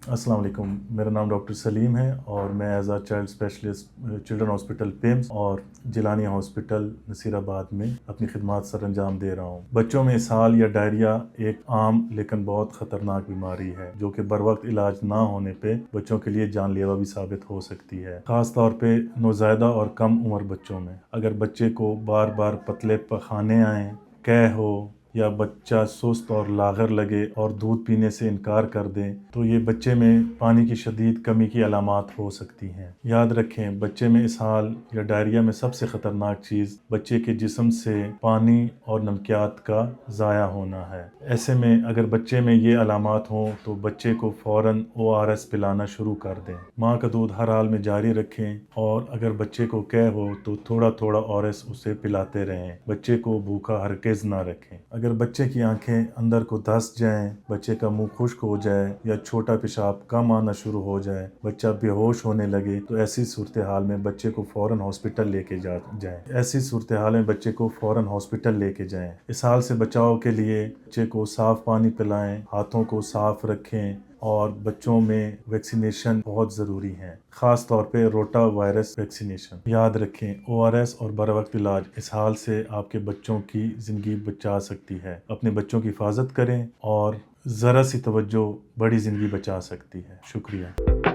अस्सलाम वालेकुम, मेरा नाम डॉक्टर सलीम है और मैं as a child specialist children hospital PIMS और जिलानिया हॉस्पिटल नसीराबाद में अपनी खिदमत सर अंजाम दे रहा हूँ। बच्चों में इसहाल या डायरिया एक आम लेकिन बहुत ख़तरनाक बीमारी है जो कि बर वक्त इलाज ना होने पे बच्चों के लिए जानलेवा भी साबित हो सकती है, ख़ास तौर पे नौज़ायदा और कम उम्र बच्चों में। अगर बच्चे को बार बार पतले पखाने आएँ, कैं हो या बच्चा सुस्त और लागर लगे और दूध पीने से इनकार कर दें तो ये बच्चे में पानी की शदीद कमी की अलामात हो सकती हैं। याद रखें, बच्चे में इसहाल या डायरिया में सबसे ख़तरनाक चीज़ बच्चे के जिस्म से पानी और नमकियात का ज़ाया होना है। ऐसे में अगर बच्चे में ये अलामात हों तो बच्चे को फ़ौरन ORS पिलाना शुरू कर दें। माँ का दूध हर हाल में जारी रखें और अगर बच्चे को कैं हो तो थोड़ा थोड़ा ORS उसे पिलाते रहें। बच्चे को भूखा हरगिज़ ना रखें। अगर बच्चे की आंखें अंदर को धंस जाएं, बच्चे का मुंह खुश्क हो जाए या छोटा पेशाब कम आना शुरू हो जाए, बच्चा बेहोश होने लगे तो ऐसी सूरत हाल में बच्चे को फ़ौरन हॉस्पिटल लेके जाएं। ऐसी सूरत हाल में बच्चे को फ़ौरन हॉस्पिटल लेके जाएं। इस हाल से बचाव के लिए बच्चे को साफ़ पानी पिलाएं, हाथों को साफ़ रखें और बच्चों में वैक्सीनेशन बहुत ज़रूरी है, ख़ास तौर पे रोटा वायरस वैक्सीनेशन। याद रखें, ORS और बर वक्त इलाज इस हाल से आपके बच्चों की ज़िंदगी बचा सकती है। अपने बच्चों की हिफाजत करें और ज़रा सी तवज्जो बड़ी ज़िंदगी बचा सकती है। शुक्रिया।